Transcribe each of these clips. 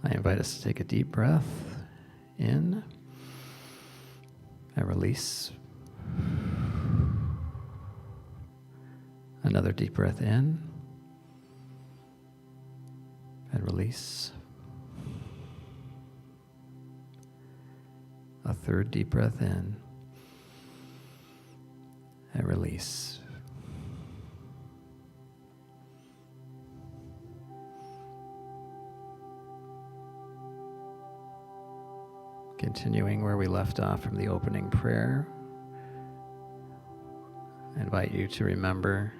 I invite us to take a deep breath in and release. Another deep breath in and release. A third deep breath in and release. Continuing where we left off from the opening prayer, I invite you to remember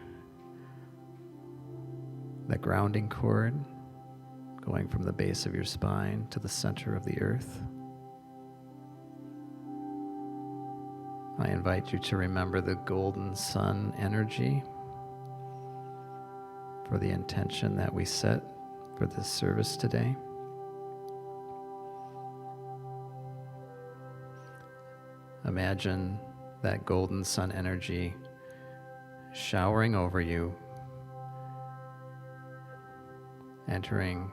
the grounding cord going from the base of your spine to the center of the earth. I invite you to remember the golden sun energy for the intention that we set for this service today. Imagine that golden sun energy showering over you, entering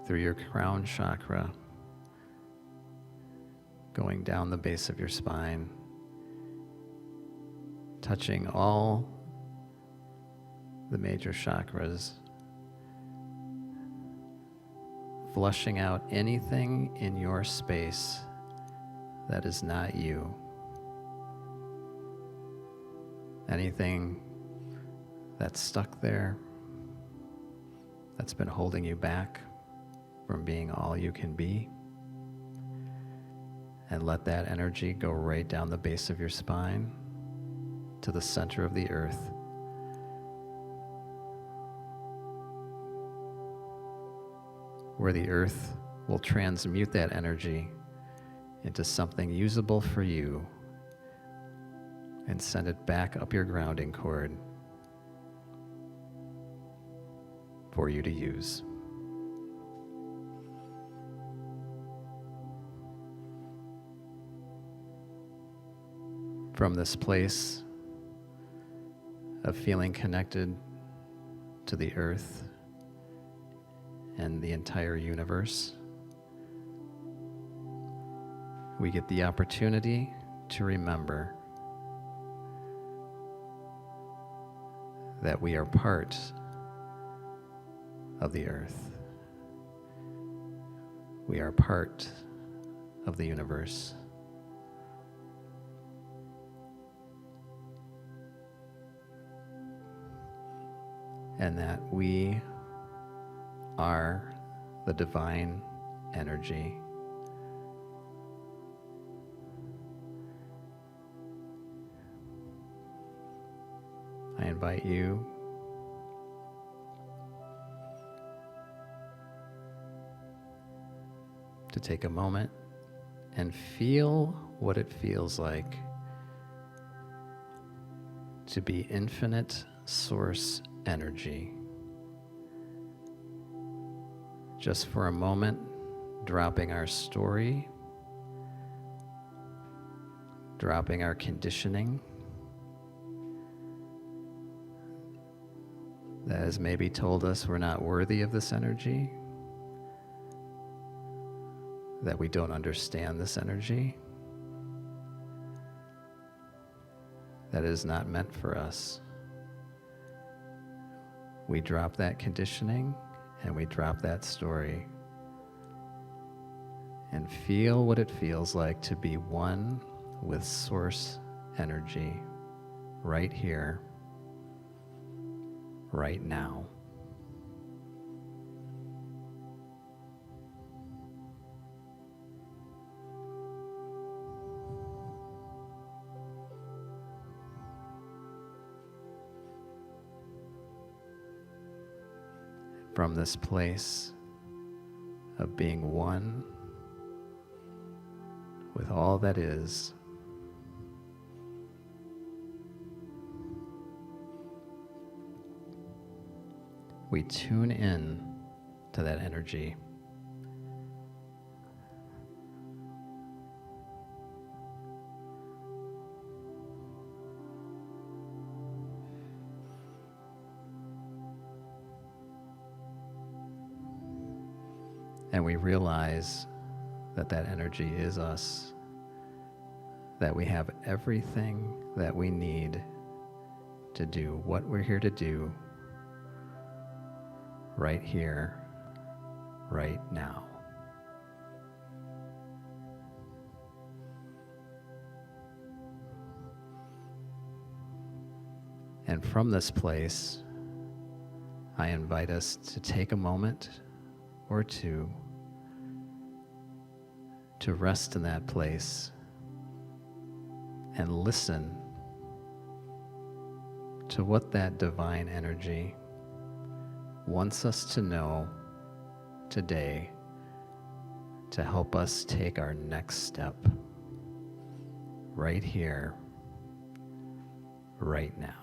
through your crown chakra, going down the base of your spine, touching all the major chakras, flushing out anything in your space that is not you. Anything that's stuck there, that's been holding you back from being all you can be. And let that energy go right down the base of your spine to the center of the earth. Where the earth will transmute that energy into something usable for you and send it back up your grounding cord for you to use. From this place of feeling connected to the earth and the entire universe, we get the opportunity to remember that we are part of the earth. We are part of the universe. And that we are the divine energy. I invite you to take a moment and feel what it feels like to be infinite source energy. Just for a moment, dropping our story, dropping our conditioning that has maybe told us we're not worthy of this energy, that we don't understand this energy, that it is not meant for us. We drop that conditioning and we drop that story and feel what it feels like to be one with source energy right here, right now. From this place of being one with all that is, we tune in to that energy. And we realize that that energy is us, that we have everything that we need to do what we're here to do right here, right now. And from this place, I invite us to take a moment or two to rest in that place and listen to what that divine energy wants us to know today to help us take our next step right here, right now.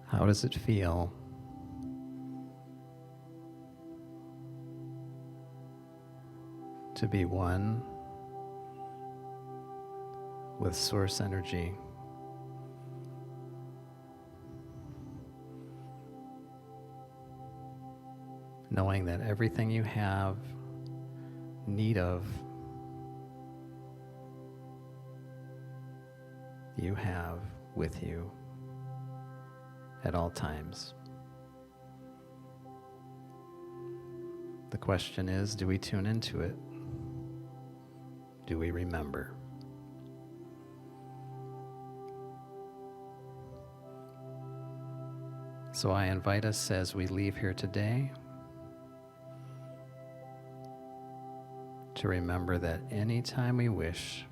How does it feel to be one with source energy? Knowing that everything you have need of, you have with you at all times. The question is, do we tune into it? Do we remember? So I invite us as we leave here today to remember that anytime we wish,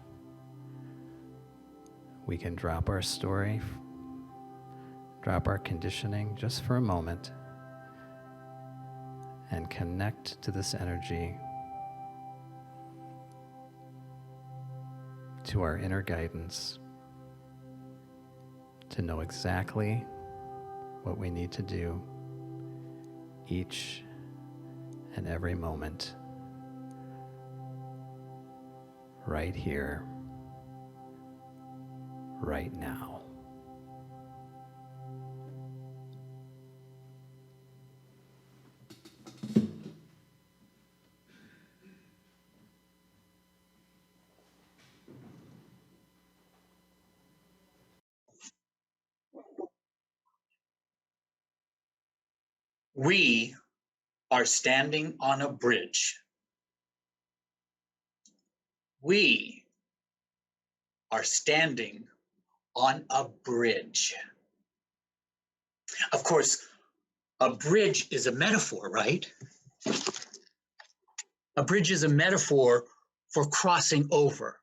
we can drop our story, drop our conditioning just for a moment, and connect to this energy, to our inner guidance, to know exactly what we need to do each and every moment, right here, right now. We are standing on a bridge. We are standing on a bridge. Of course, a bridge is a metaphor, right? A bridge is a metaphor for crossing over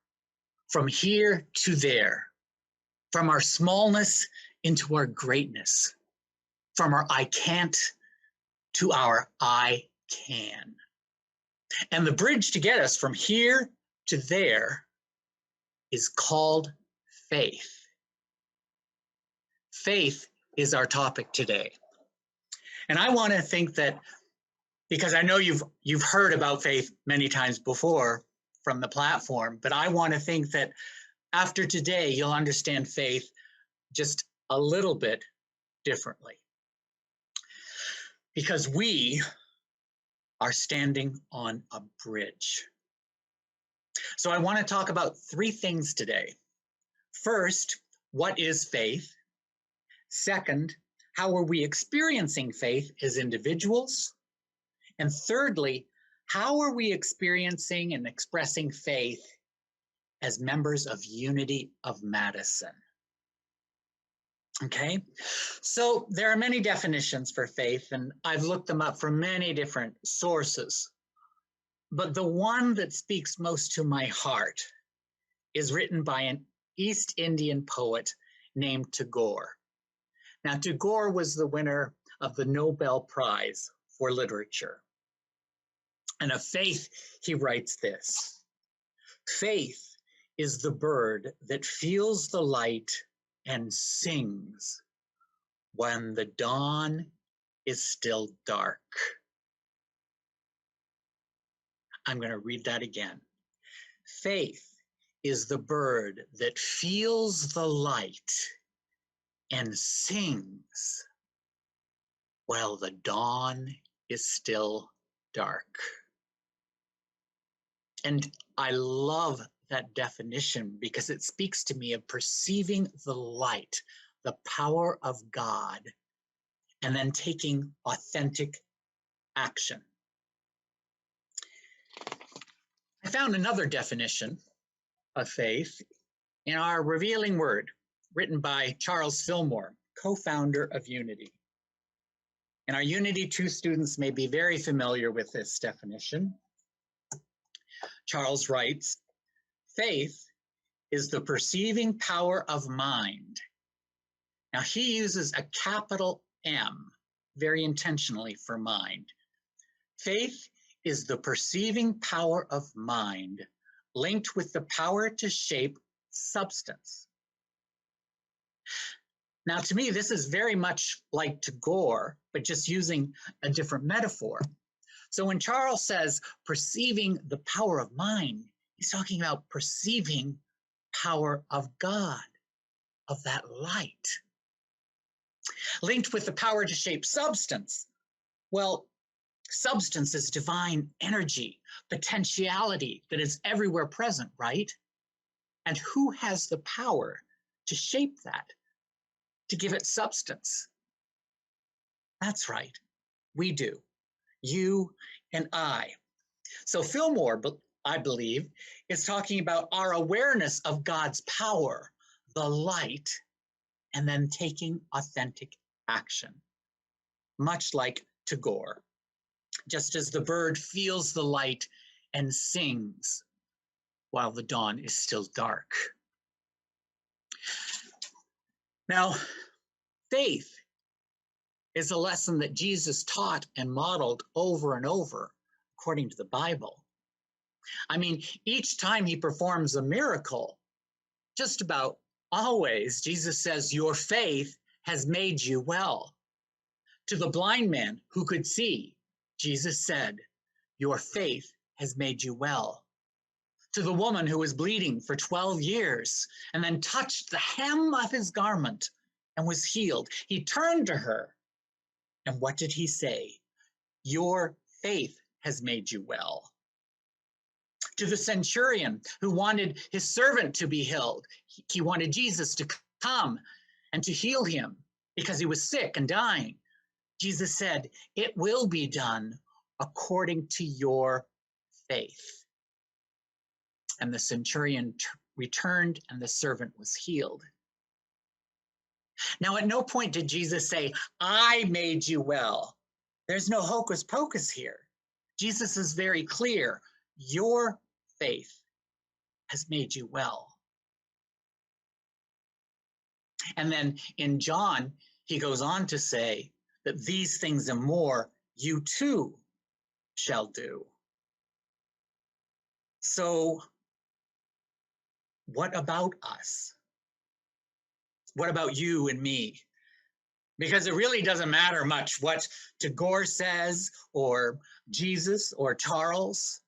from here to there, from our smallness into our greatness, from our I can't to our I can. And the bridge to get us from here to there is called faith. Faith is our topic today. And I want to think that, because I know you've heard about faith many times before from the platform, but I want to think that after today, you'll understand faith just a little bit differently. Because we are standing on a bridge. So I want to talk about three things today. First, what is faith? Second, how are we experiencing faith as individuals? And thirdly, how are we experiencing and expressing faith as members of Unity of Madison? Okay, so there are many definitions for faith, and I've looked them up from many different sources. But the one that speaks most to my heart is written by an East Indian poet named Tagore. Now, Tagore was the winner of the Nobel Prize for Literature. And of faith, he writes this: faith is the bird that feels the light and sings when the dawn is still dark. I'm going to read that again. Faith is the bird that feels the light and sings while the dawn is still dark. And I love that definition because it speaks to me of perceiving the light, the power of God, and then taking authentic action. I found another definition of faith in our Revealing Word, written by Charles Fillmore, co-founder of Unity. And our Unity 2 students may be very familiar with this definition. Charles writes, faith is the perceiving power of mind. Now, he uses a capital M very intentionally for mind. Faith is the perceiving power of mind linked with the power to shape substance. Now, to me, this is very much like Tagore, but just using a different metaphor. So when Charles says perceiving the power of mind, he's talking about perceiving power of God, of that light. Linked with the power to shape substance. Well, substance is divine energy, potentiality that is everywhere present, right? And who has the power to shape that, to give it substance? That's right, we do. You and I. So Fillmore, I believe, is talking about our awareness of God's power, the light, and then taking authentic action, much like Tagore. Just as the bird feels the light and sings while the dawn is still dark. Now, faith is a lesson that Jesus taught and modeled over and over, according to the Bible. I mean, each time he performs a miracle, just about always, Jesus says, your faith has made you well. To the blind man who could see, Jesus said, your faith has made you well. To the woman who was bleeding for 12 years and then touched the hem of his garment and was healed, he turned to her. And what did he say? Your faith has made you well. To the centurion who wanted his servant to be healed, he wanted Jesus to come and to heal him because he was sick and dying. Jesus said, it will be done according to your faith. And the centurion returned and the servant was healed. Now, at no point did Jesus say, I made you well. There's no hocus pocus here. Jesus is very clear. Your faith has made you well. And then in John, he goes on to say that these things and more you too shall do. So what about us? What about you and me? Because it really doesn't matter much what Tagore says or Jesus or Charles.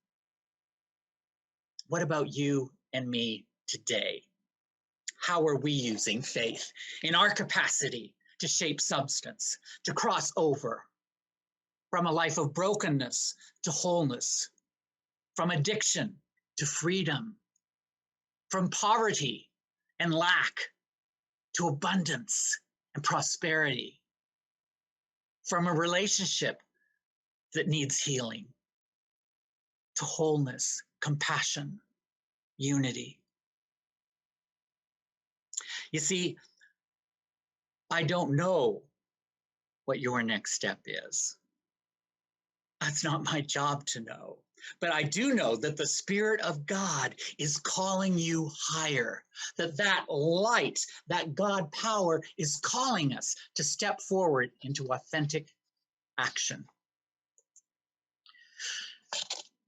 What about you and me today? How are we using faith in our capacity to shape substance, to cross over from a life of brokenness to wholeness, from addiction to freedom, from poverty and lack to abundance and prosperity, from a relationship that needs healing to wholeness, compassion, unity? You see, I don't know what your next step is. That's not my job to know. But I do know that the Spirit of God is calling you higher, that light, that God power is calling us to step forward into authentic action.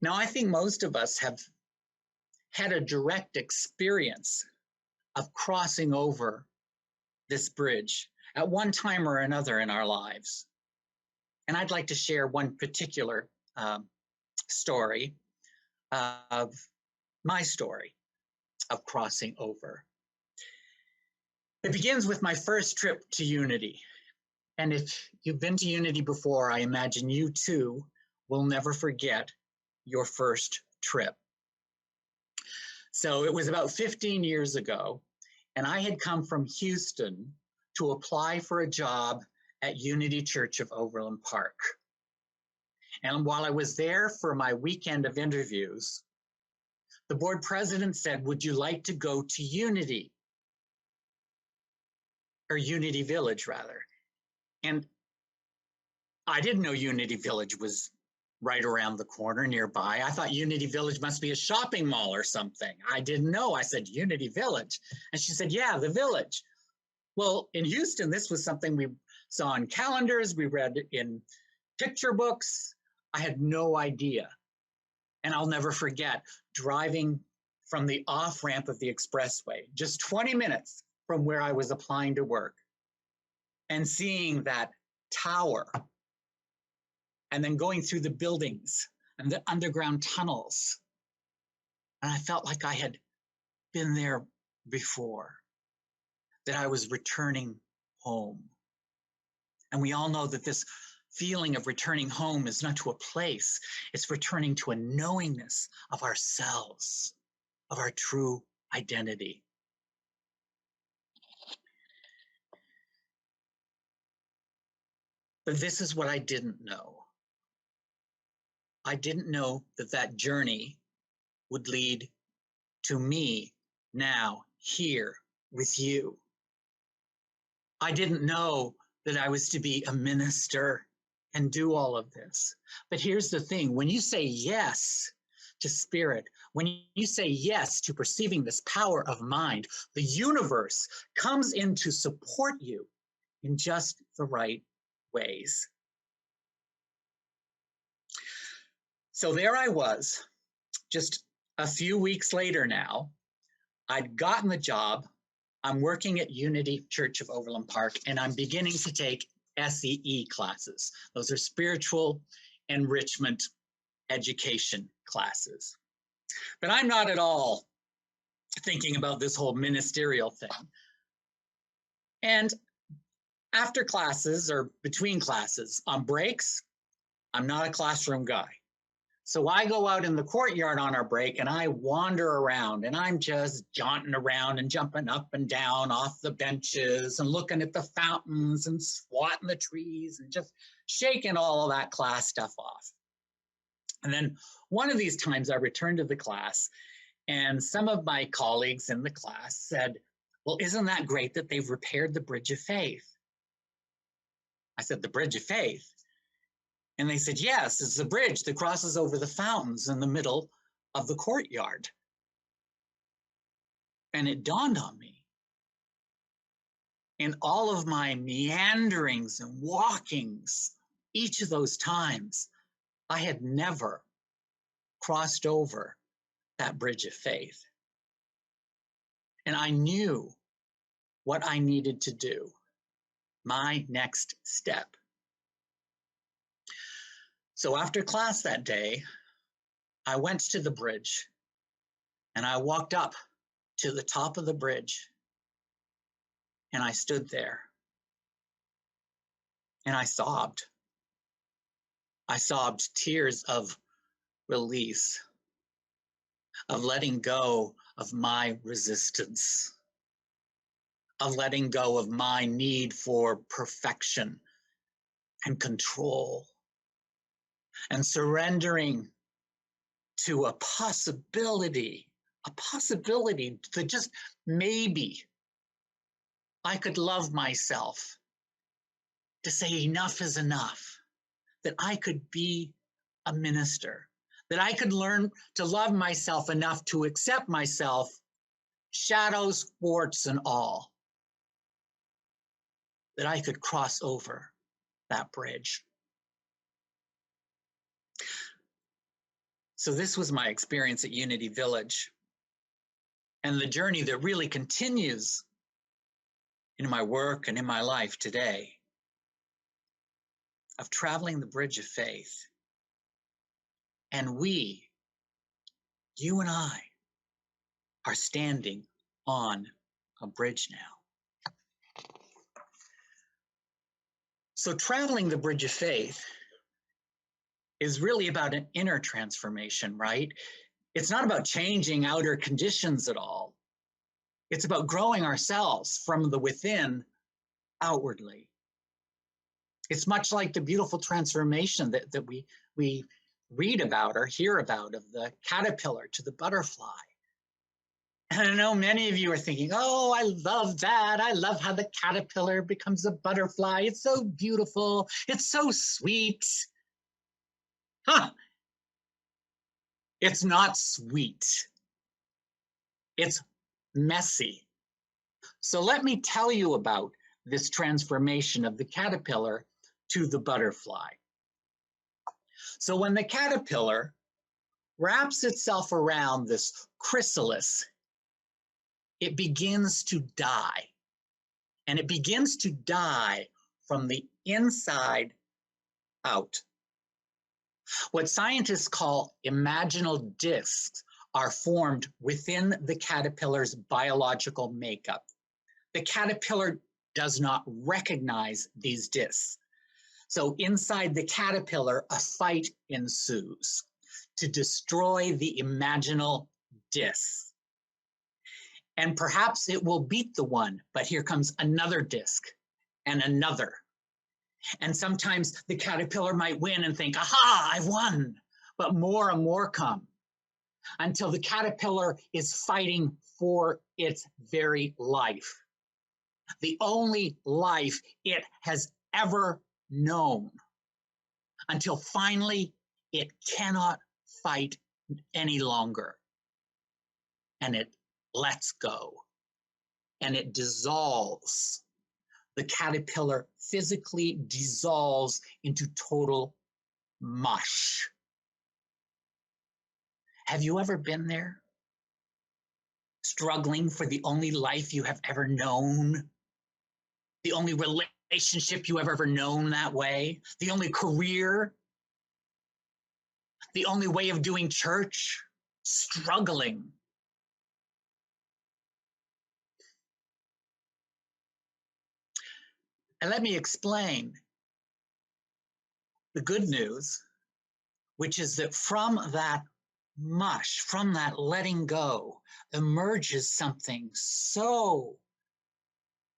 Now, I think most of us have had a direct experience of crossing over this bridge at one time or another in our lives. And I'd like to share one particular story of my story of crossing over. It begins with my first trip to Unity. And if you've been to Unity before, I imagine you too will never forget your first trip. So it was about 15 years ago, and I had come from Houston to apply for a job at Unity Church of Overland Park. And while I was there for my weekend of interviews, the board president said, would you like to go to Unity? Or Unity Village, rather. And I didn't know Unity Village was right around the corner nearby. I thought Unity Village must be a shopping mall or something. I didn't know. I said, Unity Village. And she said, yeah, the village. Well, in Houston, this was something we saw in calendars, we read in picture books. I had no idea. And I'll never forget driving from the off-ramp of the expressway, just 20 minutes from where I was applying to work, and seeing that tower, and then going through the buildings and the underground tunnels. And I felt like I had been there before, that I was returning home. And we all know that this feeling of returning home is not to a place, it's returning to a knowingness of ourselves, of our true identity. But this is what I didn't know. I didn't know that that journey would lead to me now here with you. I didn't know that I was to be a minister and do all of this. But here's the thing, when you say yes to spirit, when you say yes to perceiving this power of mind, the universe comes in to support you in just the right ways. So there I was, just a few weeks later now. I'd gotten the job. I'm working at Unity Church of Overland Park, and I'm beginning to take SEE classes. Those are spiritual enrichment education classes. But I'm not at all thinking about this whole ministerial thing. And after classes or between classes, on breaks, I'm not a classroom guy. So I go out in the courtyard on our break and I wander around, and I'm just jaunting around and jumping up and down off the benches and looking at the fountains and swatting the trees and just shaking all of that class stuff off. And then one of these times I returned to the class, and some of my colleagues in the class said, Well, isn't that great that they've repaired the bridge of faith? I said, the bridge of faith? And they said, yes, it's the bridge that crosses over the fountains in the middle of the courtyard. And it dawned on me, in all of my meanderings and walkings, each of those times, I had never crossed over that bridge of faith. And I knew what I needed to do, my next step. So after class that day, I went to the bridge and I walked up to the top of the bridge and I stood there and I sobbed. I sobbed tears of release, of letting go of my resistance, of letting go of my need for perfection and control, and surrendering to a possibility that just maybe I could love myself, to say enough is enough, that I could be a minister, that I could learn to love myself enough to accept myself, shadows, warts, and all, that I could cross over that bridge. So this was my experience at Unity Village, and the journey that really continues in my work and in my life today, of traveling the bridge of faith. And you and I, are standing on a bridge now. So traveling the bridge of faith is really about an inner transformation, right? It's not about changing outer conditions at all. It's about growing ourselves from the within outwardly. It's much like the beautiful transformation that we read about or hear about of the caterpillar to the butterfly. And I know many of you are thinking, oh, I love that. I love how the caterpillar becomes a butterfly. It's so beautiful. It's so sweet. Huh. It's not sweet. It's messy. So let me tell you about this transformation of the caterpillar to the butterfly. So when the caterpillar wraps itself around this chrysalis, it begins to die. And it begins to die from the inside out. What scientists call imaginal discs are formed within the caterpillar's biological makeup. The caterpillar does not recognize these discs. So inside the caterpillar, a fight ensues to destroy the imaginal disc. And perhaps it will beat the one, but here comes another disc and another. And sometimes the caterpillar might win and think, aha, I've won. But more and more come until the caterpillar is fighting for its very life. The only life it has ever known, until finally it cannot fight any longer. And it lets go and it dissolves. The caterpillar physically dissolves into total mush. Have you ever been there? Struggling for the only life you have ever known? The only relationship you have ever known that way? The only career? The only way of doing church? Struggling. And let me explain the good news, which is that from that mush, from that letting go, emerges something so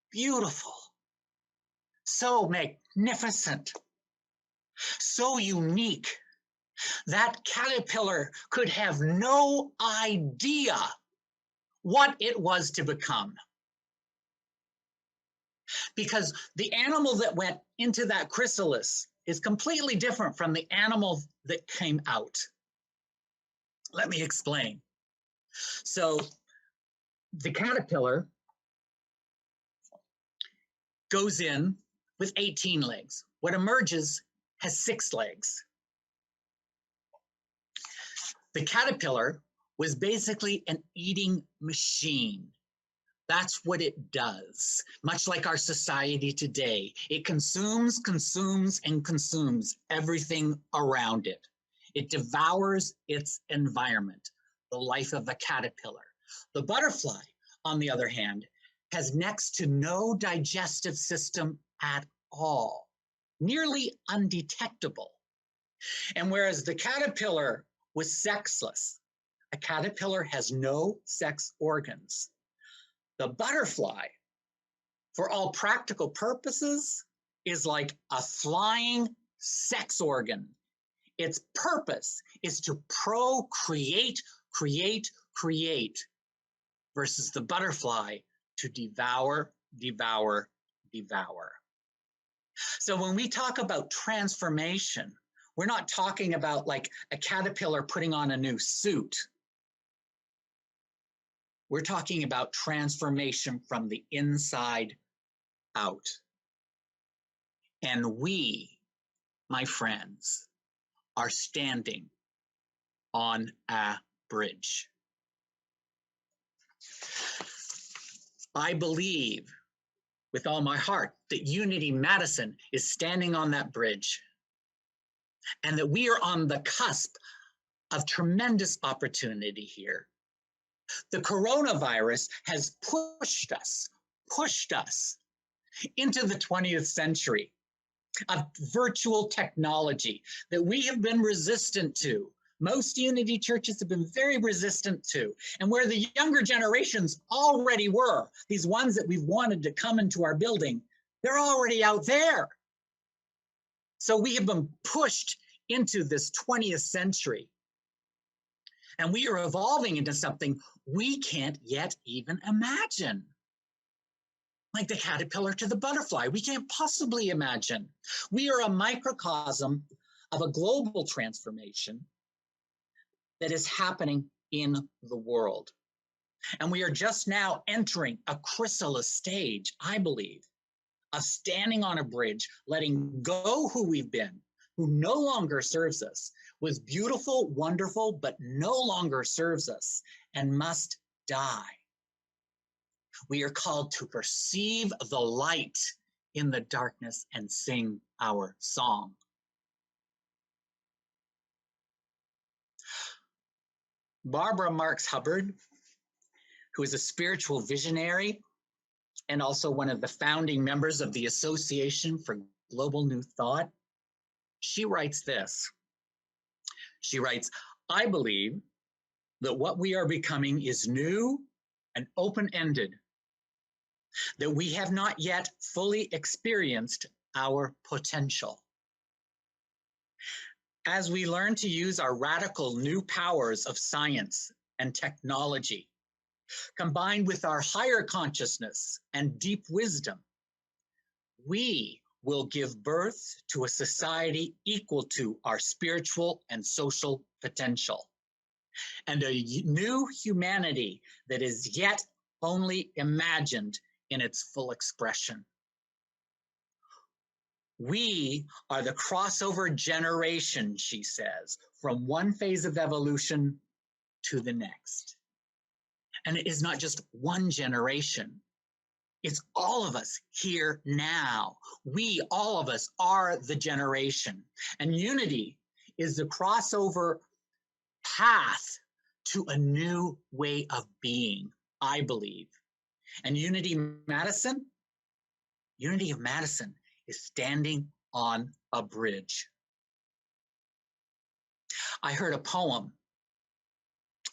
beautiful, so magnificent, so unique. That caterpillar could have no idea what it was to become. because the animal that went into that chrysalis is completely different from the animal that came out. Let me explain. So the caterpillar goes in with 18 legs. What emerges has 6 legs. The caterpillar was basically an eating machine. That's what it does, much like our society today. It consumes, consumes, and consumes everything around it. It devours its environment, the life of a caterpillar. The butterfly, on the other hand, has next to no digestive system at all, nearly undetectable. And whereas the caterpillar was sexless, a caterpillar has no sex organs. The butterfly, for all practical purposes, is like a flying sex organ. Its purpose is to procreate, create, versus the butterfly to devour. So when we talk about transformation, we're not talking about like a caterpillar putting on a new suit. We're talking about transformation from the inside out. And we, my friends, are standing on a bridge. I believe with all my heart that Unity Madison is standing on that bridge, and that we are on the cusp of tremendous opportunity here. The coronavirus has pushed us into the 20th century of virtual technology that we have been resistant to. Most Unity churches have been very resistant to, and where the younger generations already were, these ones that we've wanted to come into our building, they're already out there. So we have been pushed into this 20th century, and we are evolving into something we can't yet even imagine. Like the caterpillar to the butterfly, we can't possibly imagine. We are a microcosm of a global transformation that is happening in the world. And we are just now entering a chrysalis stage, I believe, of standing on a bridge, letting go who we've been, who no longer serves us, was beautiful, wonderful, but no longer serves us and must die. We are called to perceive the light in the darkness and sing our song. Barbara Marx Hubbard, who is a spiritual visionary and also one of the founding members of the Association for Global New Thought, she writes this. She writes, I believe that what we are becoming is new and open-ended, that we have not yet fully experienced our potential. As we learn to use our radical new powers of science and technology, combined with our higher consciousness and deep wisdom, we will give birth to a society equal to our spiritual and social potential, and a new humanity that is yet only imagined in its full expression. We are the crossover generation, she says, from one phase of evolution to the next. And it is not just one generation. It's all of us here now. We, all of us, are the generation. And Unity is the crossover path to a new way of being, I believe. And Unity of Madison is standing on a bridge. I heard a poem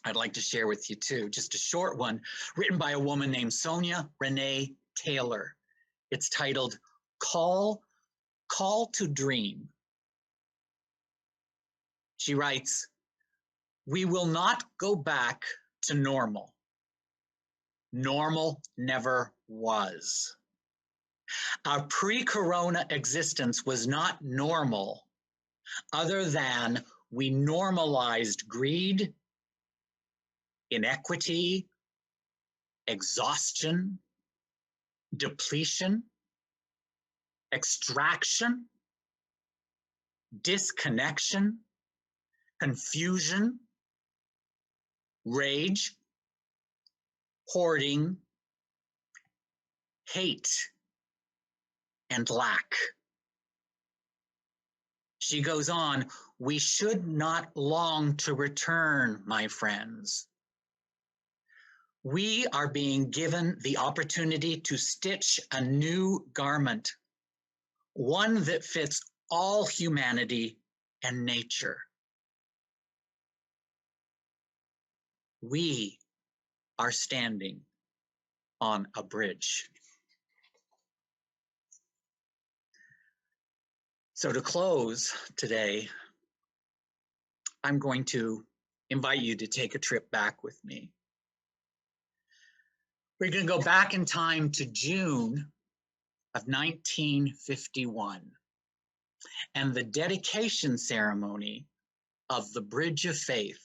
I'd like to share with you too, just a short one, written by a woman named Sonia Renee Taylor. It's titled Call to Dream. She writes, we will not go back to normal. Normal never was. Our pre-corona existence was not normal other than we normalized greed, inequity, exhaustion, depletion, extraction, disconnection, confusion, rage, hoarding, hate, and lack. She goes on, we should not long to return, my friends. We are being given the opportunity to stitch a new garment, one that fits all humanity and nature. We are standing on a bridge. So to close today, I'm going to invite you to take a trip back with me. We're going to go back in time to June of 1951 and the dedication ceremony of the Bridge of Faith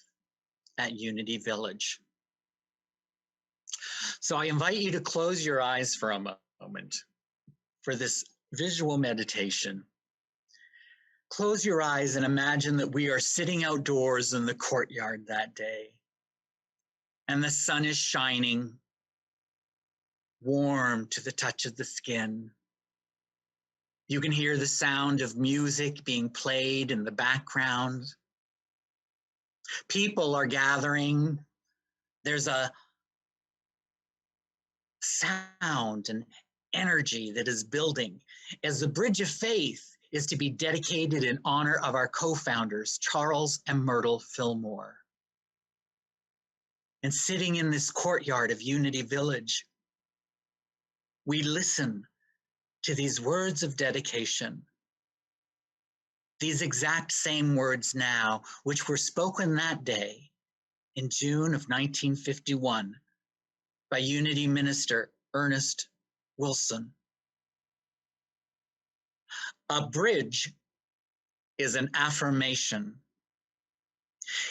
at Unity Village. So I invite you to close your eyes for a moment for this visual meditation. Close your eyes and imagine that we are sitting outdoors in the courtyard that day, and the sun is shining, warm to the touch of the skin. You can hear the sound of music being played in the background. People are gathering. There's a sound and energy that is building as the Bridge of Faith is to be dedicated in honor of our co-founders, Charles and Myrtle Fillmore. And sitting in this courtyard of Unity Village, we listen to these words of dedication, these exact same words now, which were spoken that day in June of 1951 by Unity Minister Ernest Wilson. A bridge is an affirmation.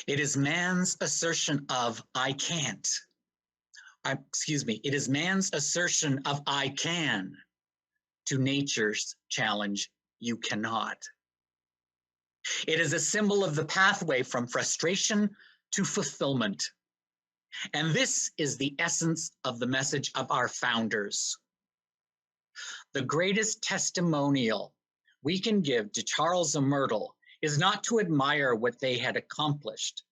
It is man's assertion of I can't. It is man's assertion of I can to nature's challenge, you cannot. It is a symbol of the pathway from frustration to fulfillment. And this is the essence of the message of our founders. The greatest testimonial we can give to Charles and Myrtle is not to admire what they had accomplished,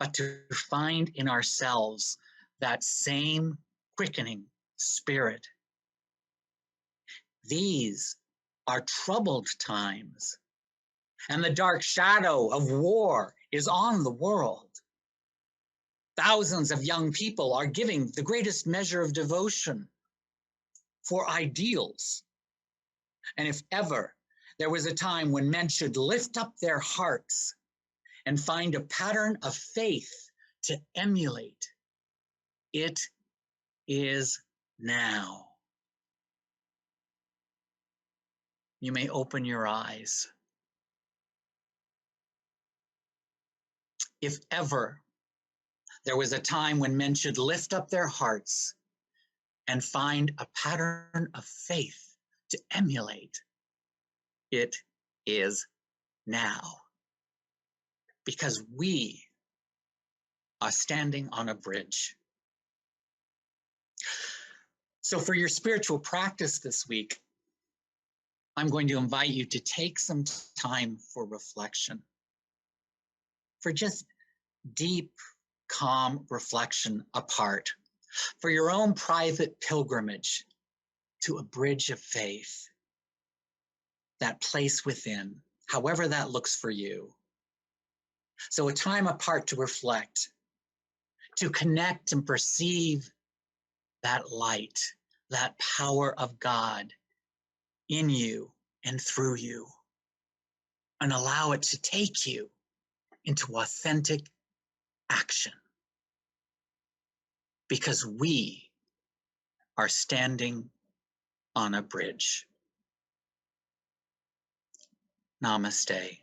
but to find in ourselves that same quickening spirit. These are troubled times, and the dark shadow of war is on the world. Thousands of young people are giving the greatest measure of devotion for ideals. And if ever there was a time when men should lift up their hearts and find a pattern of faith to emulate, it is now. You may open your eyes. If ever there was a time when men should lift up their hearts and find a pattern of faith to emulate, it is now. Because we are standing on a bridge. So for your spiritual practice this week, I'm going to invite you to take some time for reflection, for just deep, calm reflection apart, for your own private pilgrimage to a bridge of faith, that place within, however that looks for you. So a time apart to reflect, to connect and perceive that light, that power of God in you and through you, and allow it to take you into authentic action. Because we are standing on a bridge. Namaste.